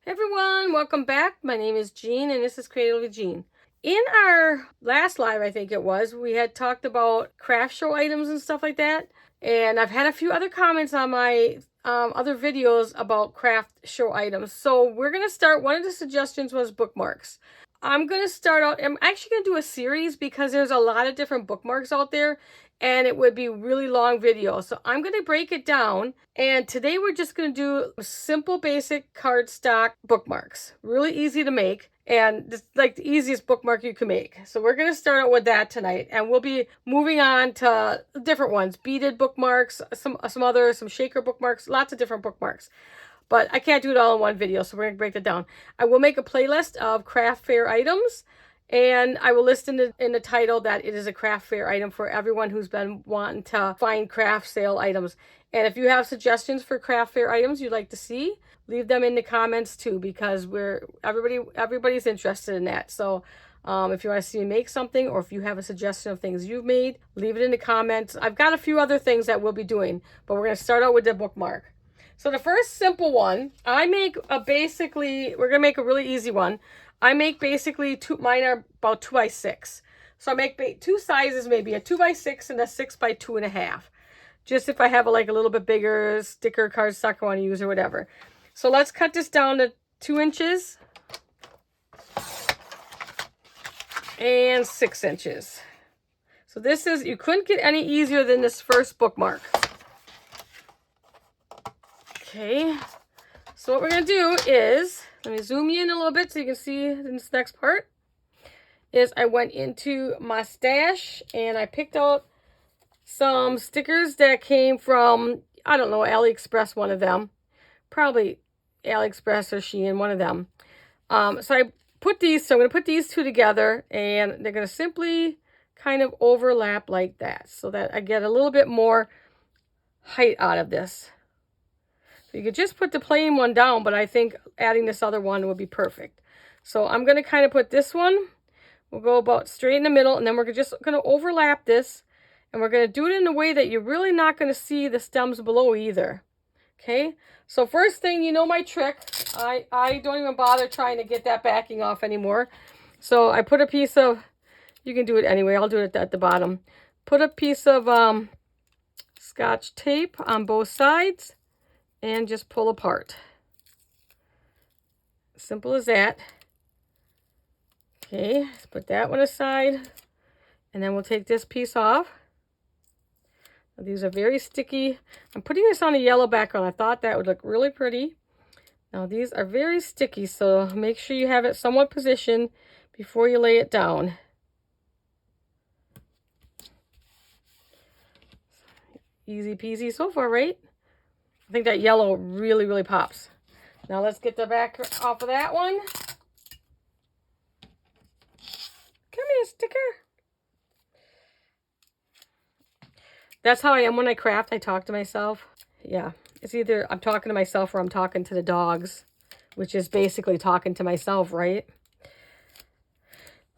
Hey everyone, welcome back. My name is Jean and this is CreativelyJean. In our last live, I think it was, we had talked about craft show items and stuff like that. And I've had a few other comments on my other videos about craft show items. So we're going to start, one of the suggestions was bookmarks. I'm going to start out, I'm actually going to do a series because there's a lot of different bookmarks out there and it would be really long videos. So I'm going to break it down. And today we're just going to do simple, basic cardstock bookmarks. Really easy to make. And it's like the easiest bookmark you can make. So we're going to start out with that tonight. And we'll be moving on to different ones. Beaded bookmarks, some shaker bookmarks, lots of different bookmarks. But I can't do it all in one video, so we're going to break it down. I will make a playlist of craft fair items, and I will list in the title that it is a craft fair item for everyone who's been wanting to find craft sale items. And if you have suggestions for craft fair items you'd like to see, leave them in the comments too, because everybody's interested in that. So if you want to see me make something, or if you have a suggestion of things you've made, leave it in the comments. I've got a few other things that we'll be doing, but we're going to start out with the bookmark. So the first simple one, I make we're going to make a really easy one. I make basically mine are about 2x6. So I make two sizes, maybe a 2x6 and a 6x2.5. Just if I have a little bit bigger sticker cardstock I want to use or whatever. So let's cut this down to 2 inches and 6 inches. So this is, you couldn't get any easier than this first bookmark. Okay, so what we're going to do is, let me zoom you in a little bit so you can see this next part, is I went into my stash and I picked out some stickers that came from, I don't know, AliExpress, one of them. Probably AliExpress or Shein, one of them. So I put these, so I'm going to put these two together and they're going to simply kind of overlap like that so that I get a little bit more height out of this. So you could just put the plain one down, but I think adding this other one would be perfect. So I'm going to kind of put this one, we'll go about straight in the middle, and then we're just going to overlap this, and we're going to do it in a way that you're really not going to see the stems below either. Okay, so first thing, you know my trick. I don't even bother trying to get that backing off anymore. So I put a piece of, you can do it anyway, I'll do it at the bottom. Put a piece of Scotch tape on both sides and just pull apart. Simple as that. Okay, let's put that one aside. And then we'll take this piece off. Now, these are very sticky. I'm putting this on a yellow background. I thought that would look really pretty. Now these are very sticky, so make sure you have it somewhat positioned before you lay it down. Easy peasy so far, right? I think that yellow really, really pops. Now let's get the back off of that one. Come here, sticker. That's how I am when I craft. I talk to myself. Yeah, it's either I'm talking to myself or I'm talking to the dogs, which is basically talking to myself, right?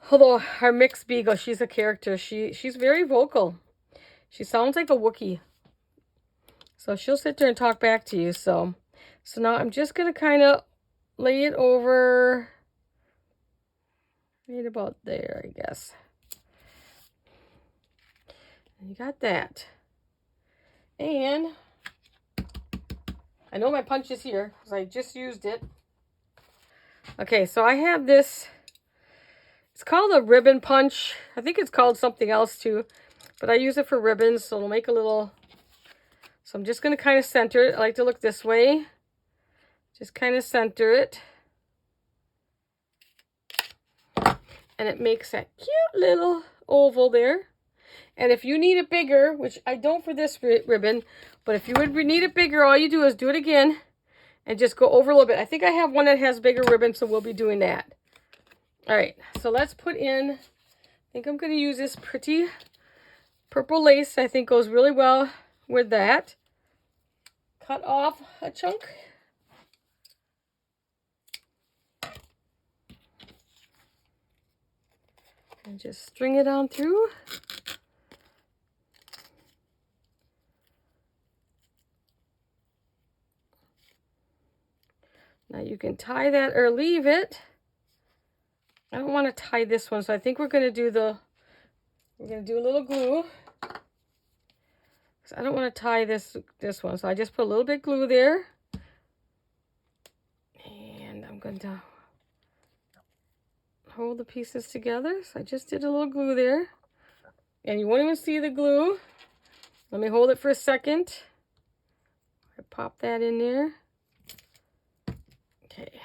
Although our mixed beagle, she's a character. She's very vocal. She sounds like a Wookiee. So she'll sit there and talk back to you. So now I'm just going to kind of lay it over right about there, I guess. And you got that. And I know my punch is here because I just used it. Okay, so I have this. It's called a ribbon punch. I think it's called something else too. But I use it for ribbons, so it'll make a little... So I'm just going to kind of center it. I like to look this way. Just kind of center it. And it makes that cute little oval there. And if you need it bigger, which I don't for this ribbon, but if you would need it bigger, all you do is do it again and just go over a little bit. I think I have one that has bigger ribbon, so we'll be doing that. All right, so let's put in, I think I'm going to use this pretty purple lace. I think goes really well with that. Cut off a chunk. And just string it on through. Now you can tie that or leave it. I don't want to tie this one, so I think we're going to do a little glue. I don't want to tie this one, so I just put a little bit glue there. And I'm going to hold the pieces together. So I just did a little glue there. And you won't even see the glue. Let me hold it for a second. I pop that in there. Okay.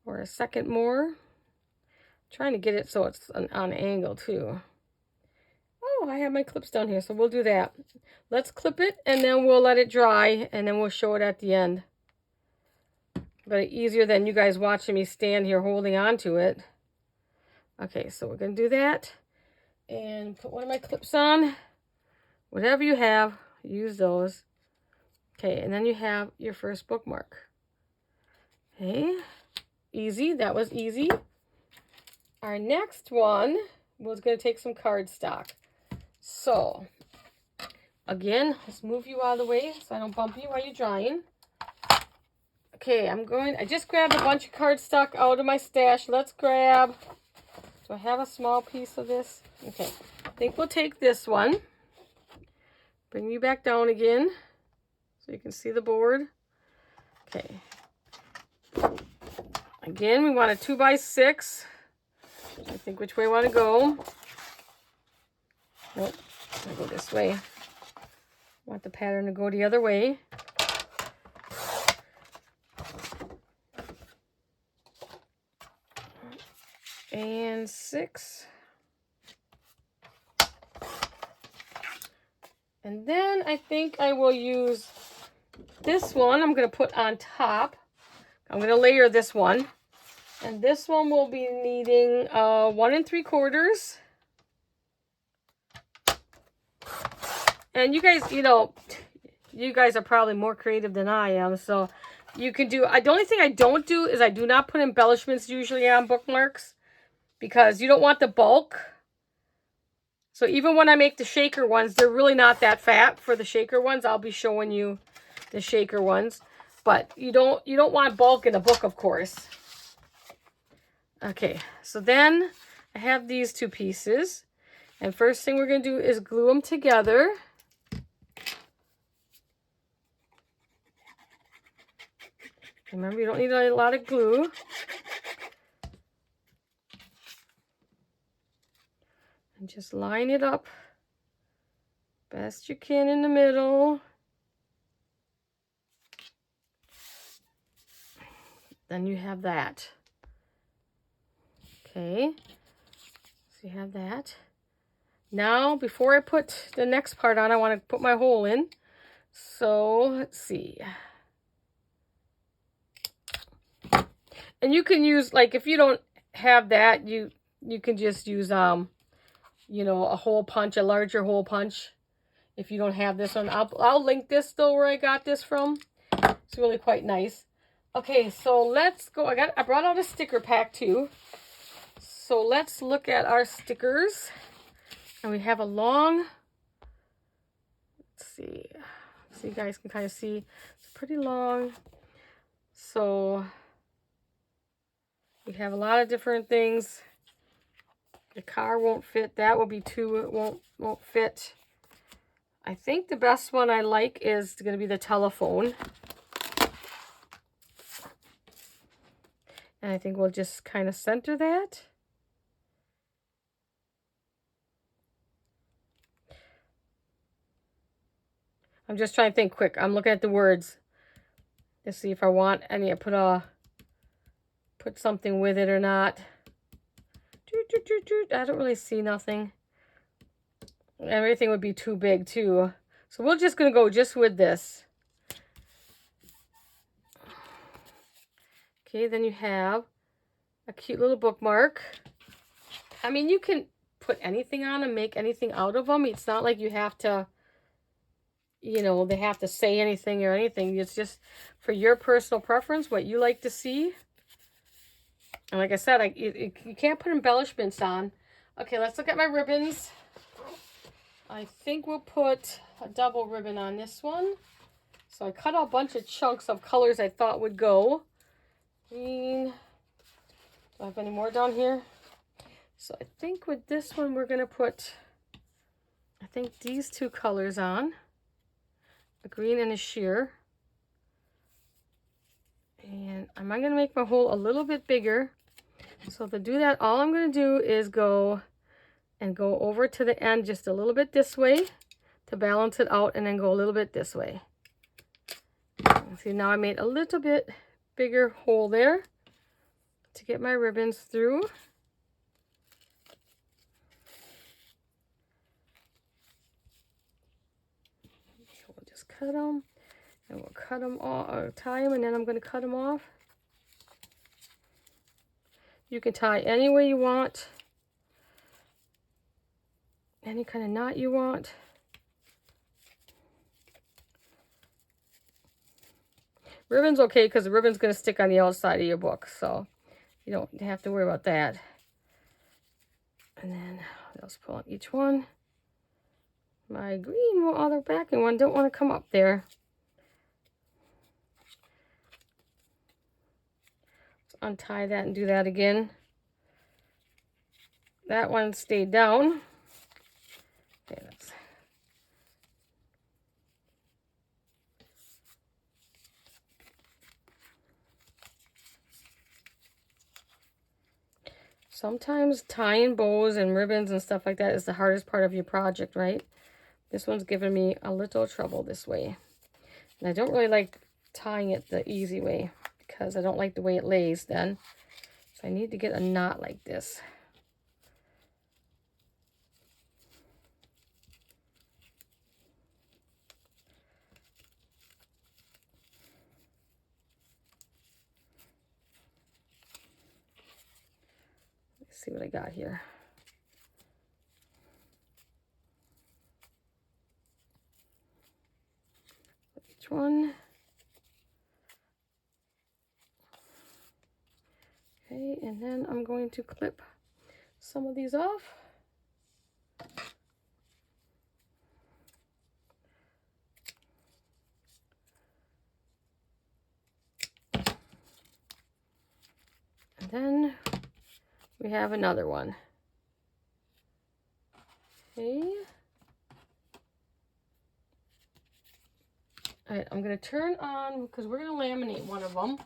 Or a second more. I'm trying to get it so it's on an angle too. Oh, I have my clips down here, so we'll do that. Let's clip it and then we'll let it dry and then we'll show it at the end. But easier than you guys watching me stand here holding on to it. Okay, so we're going to do that and put one of my clips on. Whatever you have, use those. Okay, and then you have your first bookmark. Okay, easy. That was easy. Our next one was going to take some cardstock. So, again, let's move you out of the way so I don't bump you while you're drying. Okay, I just grabbed a bunch of cardstock out of my stash. Let's grab, do I have a small piece of this? Okay, I think we'll take this one. Bring you back down again so you can see the board. Okay. Again, we want a 2x6. I think which way I want to go. Nope, I'm gonna go this way. I want the pattern to go the other way. And 6. And then I think I will use this one. I'm going to put on top. I'm going to layer this one. And this one will be needing 1 3/4. And you guys, you guys are probably more creative than I am. So you can do, the only thing I don't do is I do not put embellishments usually on bookmarks. Because you don't want the bulk. So even when I make the shaker ones, they're really not that fat for the shaker ones. I'll be showing you the shaker ones. But you don't want bulk in a book, of course. Okay, so then I have these two pieces. And first thing we're going to do is glue them together. Remember, you don't need a lot of glue. And just line it up best you can in the middle. Then you have that. Okay, so you have that. Now, before I put the next part on, I want to put my hole in. So, let's see. And you can use, like, if you don't have that, you can just use, a hole punch, a larger hole punch. If you don't have this one, I'll link this though where I got this from. It's really quite nice. Okay, so let's go. I brought out a sticker pack too. So let's look at our stickers. And we have a long, let's see. So you guys can kind of see it's pretty long. So we have a lot of different things. The car won't fit. That will be too, it won't fit. I think the best one I like is going to be the telephone. And I think we'll just kind of center that. I'm just trying to think quick. I'm looking at the words to see if I want any. I put something with it or not. I don't really see nothing. Everything would be too big too. So we're just going to go just with this. Okay, then you have a cute little bookmark. I mean, you can put anything on and make anything out of them. It's not like you have to, they have to say anything or anything. It's just for your personal preference, what you like to see. And like I said, you can't put embellishments on. Okay, let's look at my ribbons. I think we'll put a double ribbon on this one. So I cut out a bunch of chunks of colors I thought would go. Green. Do I have any more down here? So I think with this one we're going to put, I think these two colors on. A green and a sheer. And I'm going to make my hole a little bit bigger. So to do that, all I'm going to do is go over to the end just a little bit this way to balance it out, and then go a little bit this way. See, now I made a little bit bigger hole there to get my ribbons through. So we'll just cut them, and we'll cut them off, or tie them, and then I'm going to cut them off. You can tie any way you want, any kind of knot you want. Ribbon's okay because the ribbon's going to stick on the outside of your book, so you don't have to worry about that. And then let's pull out each one. My green, well, other backing one, don't want to come up there. Let's untie that and do that again. That one stayed down. Okay, that's... Sometimes tying bows and ribbons and stuff like that is the hardest part of your project, right? This one's giving me a little trouble this way. And I don't really like tying it the easy way because I don't like the way it lays then. So I need to get a knot like this. See what I got here. Each one. Okay, and then I'm going to clip some of these off. And then we have another one. Okay. All right, I'm going to turn on, because we're going to laminate one of them.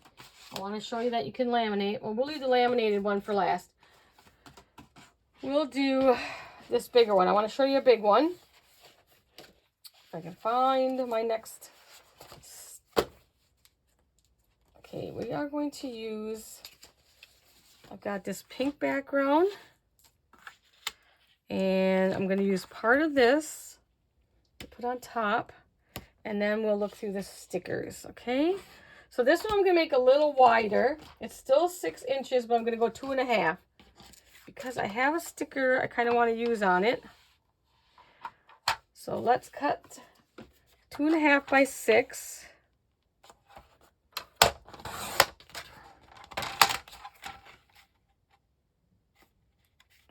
I want to show you that you can laminate. Well, we'll leave the laminated one for last. We'll do this bigger one. I want to show you a big one. If I can find my next. Okay, we are going to use, I've got this pink background, and I'm going to use part of this to put on top, and then we'll look through the stickers, okay? So this one I'm going to make a little wider. It's still 6 inches, but I'm going to go 2.5 because I have a sticker I kind of want to use on it. So let's cut 2.5 by 6.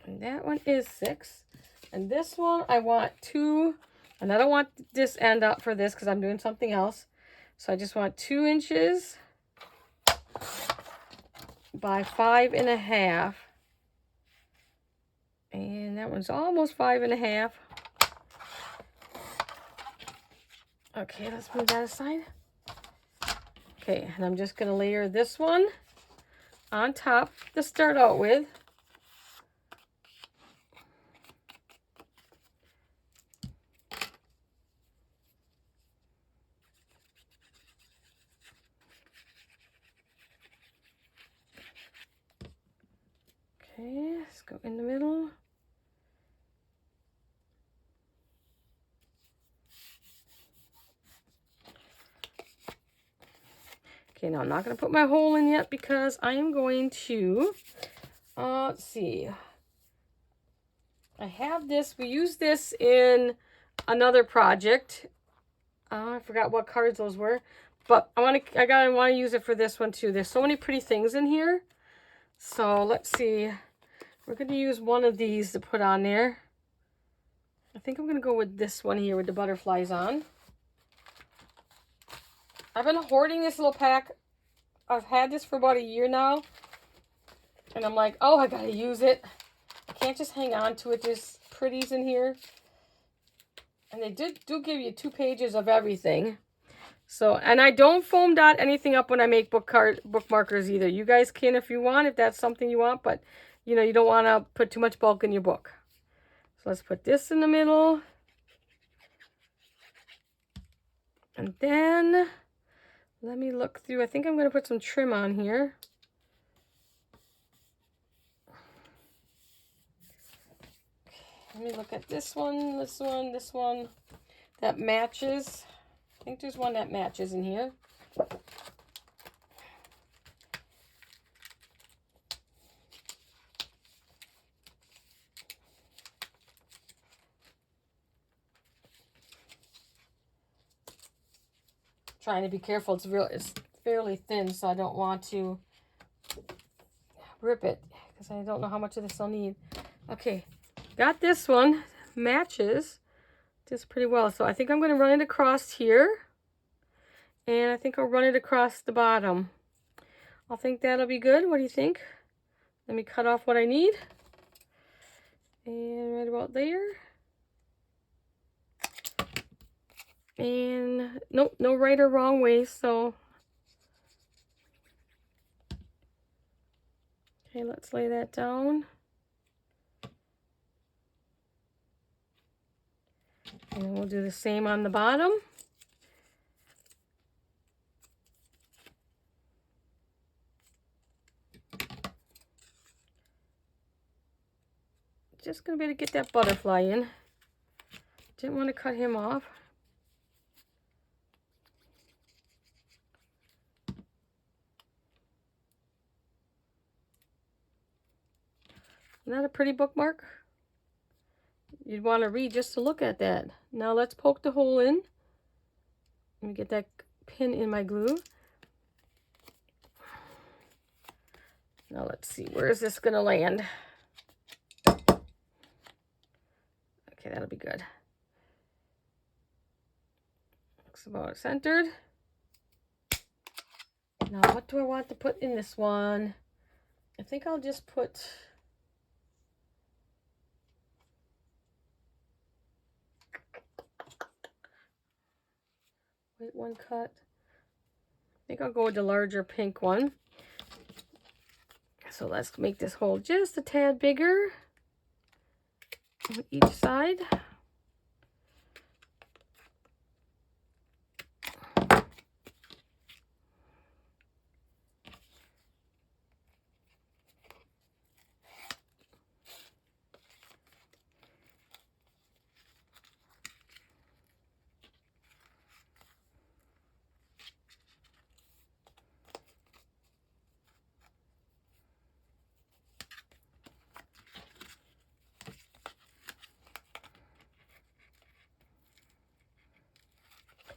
And that one is 6. And this one I want 2, and I don't want this end up for this because I'm doing something else. So I just want 2 inches by 5.5. And that one's almost 5.5. Okay, let's move that aside. Okay, and I'm just going to layer this one on top to start out with. Okay, let's go in the middle. Okay, now I'm not going to put my hole in yet because I am going to, let's see. I have this, we used this in another project. I forgot what cards those were, but I want to use it for this one too. There's so many pretty things in here. So let's see. We're going to use one of these to put on there. I think I'm going to go with this one here with the butterflies on. I've been hoarding this little pack. I've had this for about a year now. And I'm like, oh, I gotta use it. I can't just hang on to it. There's pretties in here. And they do give you 2 pages of everything. So, and I don't foam dot anything up when I make bookmarkers either. You guys can if you want, if that's something you want. But, you know, you don't want to put too much bulk in your book. So let's put this in the middle. And then, let me look through. I think I'm going to put some trim on here. Let me look at this one, this one, this one. That matches. I think there's one that matches in here. Trying to be careful. It's fairly thin, so I don't want to rip it because I don't know how much of this I'll need. Okay, got this one. Matches just pretty well. So I think I'm going to run it across here. And I think I'll run it across the bottom. I think that'll be good. What do you think? Let me cut off what I need. And right about there. And nope, no right or wrong way, so. Okay, let's lay that down. And we'll do the same on the bottom. Just gonna be able to get that butterfly in. Didn't want to cut him off. Isn't that a pretty bookmark? You'd want to read just to look at that. Now let's poke the hole in. Let me get that pin in my glue. Now let's see, where is this gonna land? Okay, that'll be good. Looks about centered. Now what do I want to put in this one? I think I'll just put wait, one cut. I think I'll go with the larger pink one. So let's make this hole just a tad bigger on each side.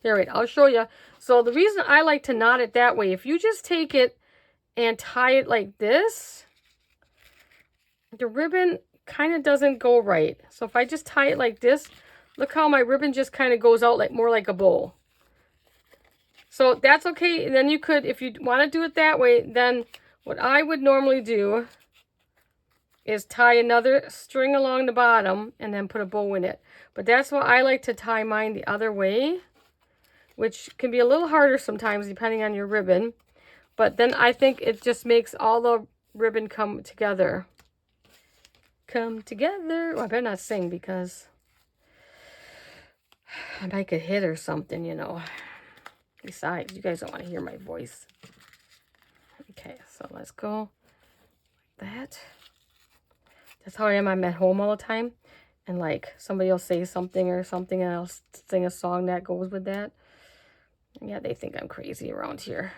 There, wait, I'll show you. So the reason I like to knot it that way, if you just take it and tie it like this, the ribbon kind of doesn't go right. So if I just tie it like this, look how my ribbon just kind of goes out like more like a bowl. So that's okay. And then you could, if you want to do it that way, then what I would normally do is tie another string along the bottom and then put a bow in it. But that's why I like to tie mine the other way, which can be a little harder sometimes depending on your ribbon. But then I think it just makes all the ribbon come together. Come together. Well, I better not sing because I might get hit or something, you know. Besides, you guys don't want to hear my voice. Okay, so let's go like that. That's how I am. I'm at home all the time. And like somebody will say something or something and I'll sing a song that goes with that. Yeah, they think I'm crazy around here.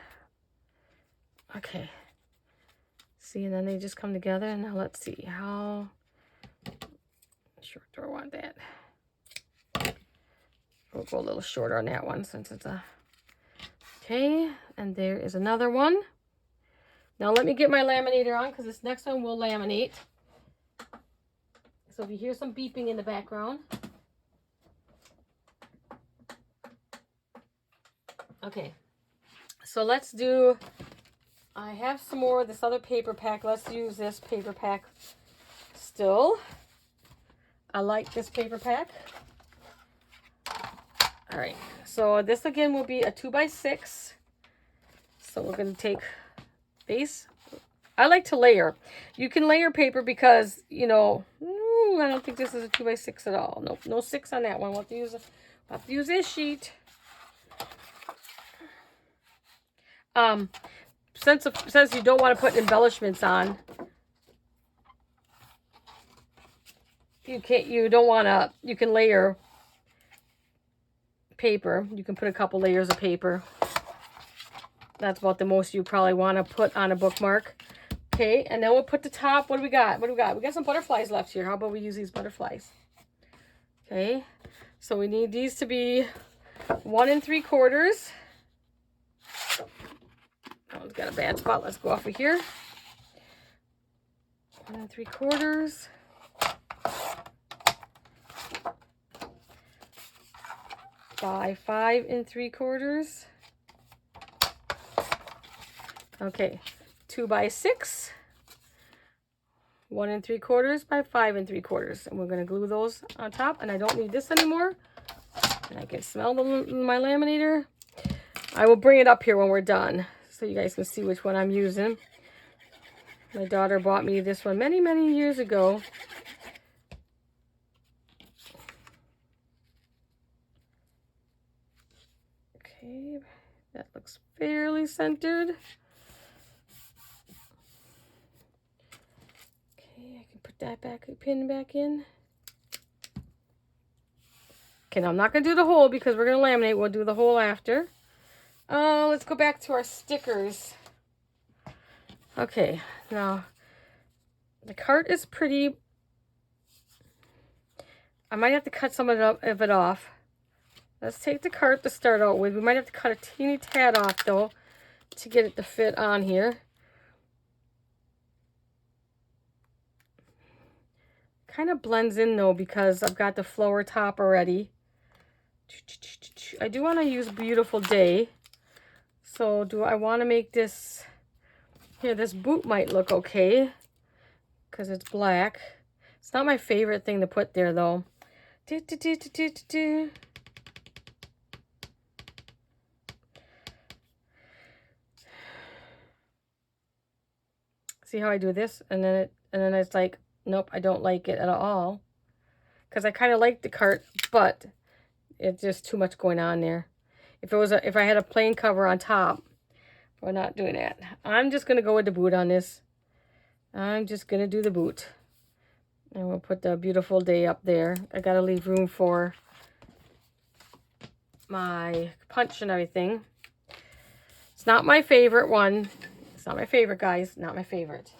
Okay. See, and then they just come together. And now let's see how short do I want that? We'll go a little shorter on that one since it's a... Okay, and there is another one. Now let me get my laminator on because this next one will laminate. So if you hear some beeping in the background. Okay, So let's do, I have some more of this other paper pack. Let's use this paper pack still. I like this paper pack. All right, so this again will be a 2x6. So we're going to take base. I like to layer. You can layer paper because, you know, I don't think this is a 2x6 at all. Nope, no 6 on that one. We'll have to use this sheet. Since you don't want to put embellishments on, you can layer paper. You can put a couple layers of paper. That's about the most you probably want to put on a bookmark. Okay, and then we'll put the top. What do we got? We got some butterflies left here. How about we use these butterflies? Okay, so we need these to be 1 3/4. Oh, it's got a bad spot. Let's go off of here. 1 3/4. By 5 3/4. Okay, 2x6. 1 3/4 by 5 3/4. And we're going to glue those on top. And I don't need this anymore. And I can smell my laminator. I will bring it up here when we're done, so you guys can see which one I'm using. My daughter bought me this one many, many years ago. Okay, that looks fairly centered. Okay, I can put that pin back in. Okay, now I'm not going to do the hole because we're going to laminate. We'll do the hole after. Let's go back to our stickers. Okay, now the cart is pretty. I might have to cut some of it off. Let's take the cart to start out with. We might have to cut a teeny tad off though to get it to fit on here. Kind of blends in though because I've got the flower top already. I do want to use Beautiful Day. So do I want to make this, here, this boot might look okay because it's black. It's not my favorite thing to put there though. See how I do this? And then it's like, nope, I don't like it at all. Because I kind of like the cart, but it's just too much going on there. If I had a plain cover on top, we're not doing that. I'm just gonna go with the boot on this. I'm just gonna do the boot. And we'll put the Beautiful Day up there. I gotta leave room for my punch and everything. It's not my favorite one. It's not my favorite, guys. Not my favorite.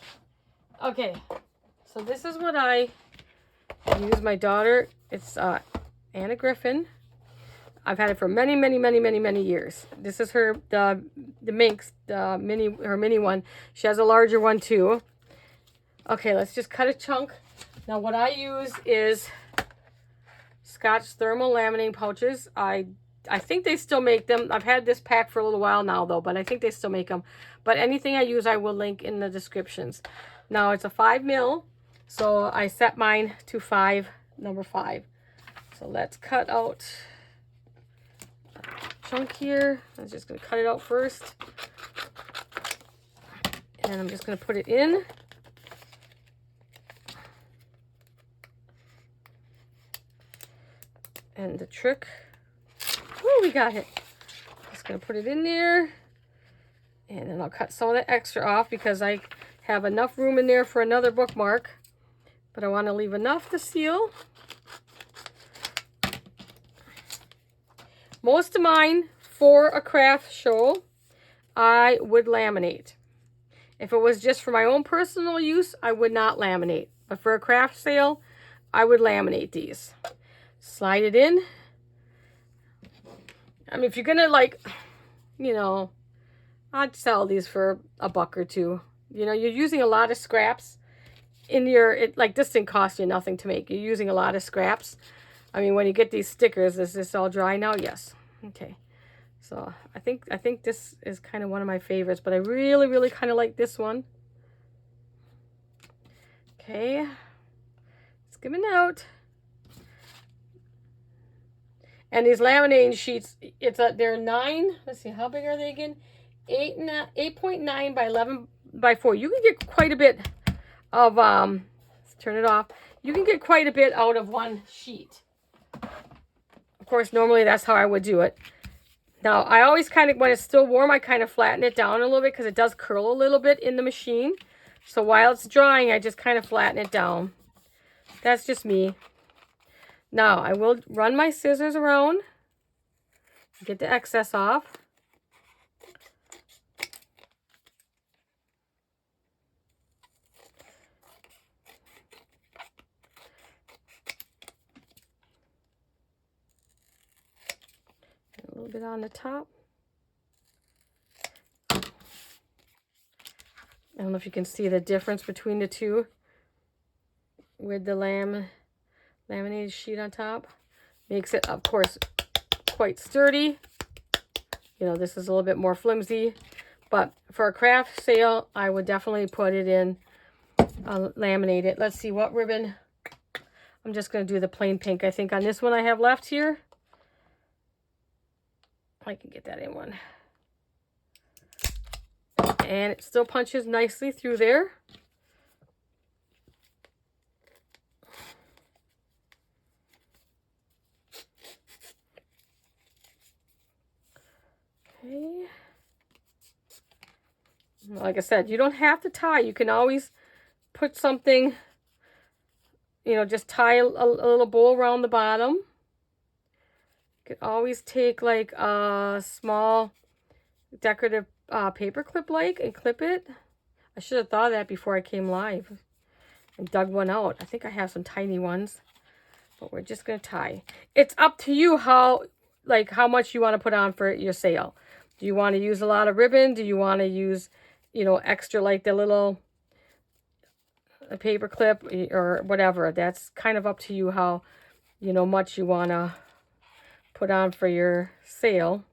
Okay, so this is what I use. My daughter, it's Anna Griffin. I've had it for many, many, many, many, many years. This is her, the Minc, her mini one. She has a larger one too. Okay, let's just cut a chunk. Now what I use is Scotch thermal laminating pouches. I think they still make them. I've had this pack for a little while now though, but I think they still make them. But anything I use, I will link in the descriptions. Now it's a 5 mil, so I set mine to number 5. So let's cut out a chunk here. I'm just gonna cut it out first. And I'm just gonna put it in. And the trick, oh, we got it. Just gonna put it in there. And then I'll cut some of the extra off because I have enough room in there for another bookmark. But I want to leave enough to seal. Most of mine, for a craft show, I would laminate. If it was just for my own personal use, I would not laminate. But for a craft sale, I would laminate these. Slide it in. I mean, if you're gonna, like, you know, I'd sell these for $1 or $2. You know, you're using a lot of scraps in like this didn't cost you nothing to make. You're using a lot of scraps. I mean, when you get these stickers, is this all dry now? Yes. Okay. So I think this is kind of one of my favorites, but I really, really kind of like this one. Okay, skimming out. And these laminating sheets, they're 9. Let's see, how big are they again? 8.9 by 11 by 4. You can get quite a bit of let's turn it off. You can get quite a bit out of one sheet. Of course, normally that's how I would do it. Now, I always kind of, when it's still warm, I kind of flatten it down a little bit because it does curl a little bit in the machine. So while it's drying, I just kind of flatten it down. That's just me. Now, I will run my scissors around, get the excess off. A little bit on the top. I don't know if you can see the difference between the two with the laminated sheet on top. Makes it, of course, quite sturdy. You know, this is a little bit more flimsy, but for a craft sale, I would definitely put it in laminated. Let's see what ribbon. I'm just going to do the plain pink. I think on this one I have left here. I can get that in one. And it still punches nicely through there. Okay. Like I said, you don't have to tie. You can always put something, you know, just tie a little bow around the bottom. You could always take like a small decorative paper clip and clip it. I should have thought of that before I came live and dug one out. I think I have some tiny ones, but we're just going to tie. It's up to you how much you want to put on for your sale. Do you want to use a lot of ribbon? Do you want to use, you know, extra like the little paper clip or whatever? That's kind of up to you how, you know, much you want to put on for your sale.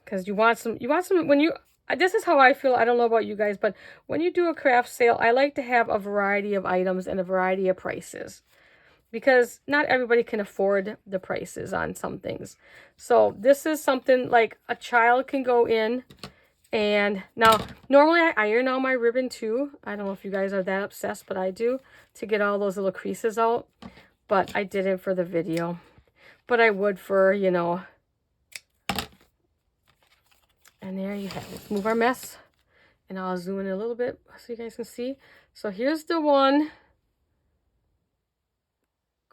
Because you want some, when you, this is how I feel. I don't know about you guys, but when you do a craft sale, I like to have a variety of items and a variety of prices. Because not everybody can afford the prices on some things. So this is something like a child can go in. And now, normally I iron all my ribbon too. I don't know if you guys are that obsessed, but I do, to get all those little creases out. But I didn't for the video. But I would for, you know. And there you have it. Let's move our mess. And I'll zoom in a little bit so you guys can see. So here's the one.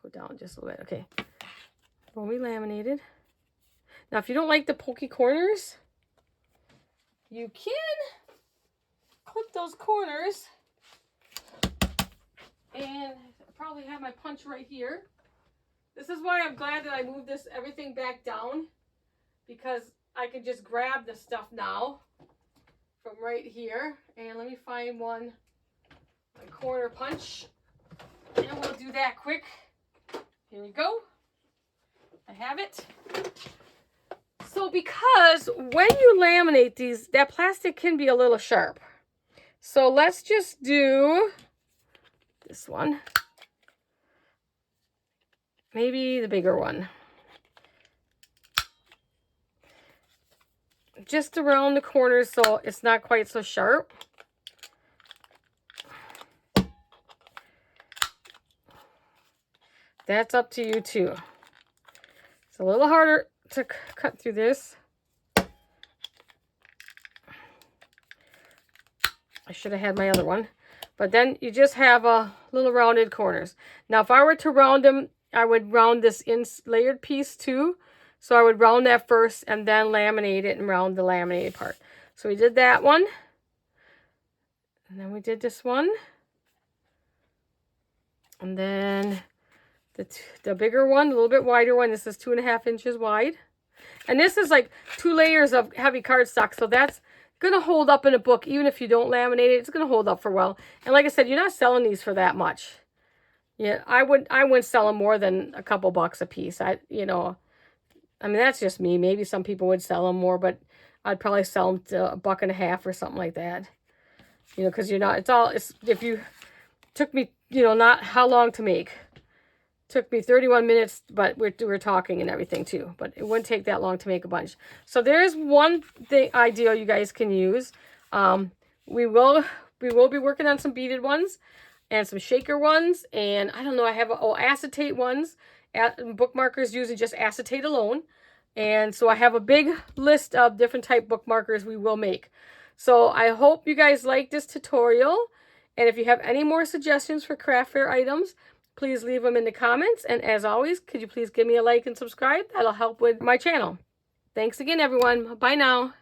Go down just a little bit. Okay. When we laminated. Now, if you don't like the pokey corners, you can clip those corners. And I probably have my punch right here. This is why I'm glad that I moved everything back down, because I can just grab the stuff now from right here. And let me find one, my corner punch. And we'll do that quick. Here we go. I have it. So because when you laminate these, that plastic can be a little sharp. So let's just do this one. Maybe the bigger one. Just around the corners so it's not quite so sharp. That's up to you too. It's a little harder to cut through this. I should have had my other one. But then you just have a little rounded corners. Now if I were to round them, I would round this layered piece too. So I would round that first and then laminate it and round the laminated part. So we did that one. And then we did this one. And then the bigger one, a little bit wider one. This is 2.5 inches wide. And this is like 2 layers of heavy cardstock. So that's going to hold up in a book. Even if you don't laminate it, it's going to hold up for a while. And like I said, you're not selling these for that much. Yeah, I wouldn't sell them more than a couple bucks a piece. I mean, that's just me. Maybe some people would sell them more, but I'd probably sell them to $1.50 or something like that. You know, because you're not, if you, took me, you know, not how long to make. Took me 31 minutes, but we're talking and everything too. But it wouldn't take that long to make a bunch. So there's one idea you guys can use. We will be working on some beaded ones and some shaker ones. And I don't know, I have acetate ones. Bookmarkers using just acetate alone. And so I have a big list of different type bookmarkers we will make. So I hope you guys like this tutorial. And if you have any more suggestions for craft fair items, please leave them in the comments. And as always, could you please give me a like and subscribe? That'll help with my channel. Thanks again, everyone. Bye now.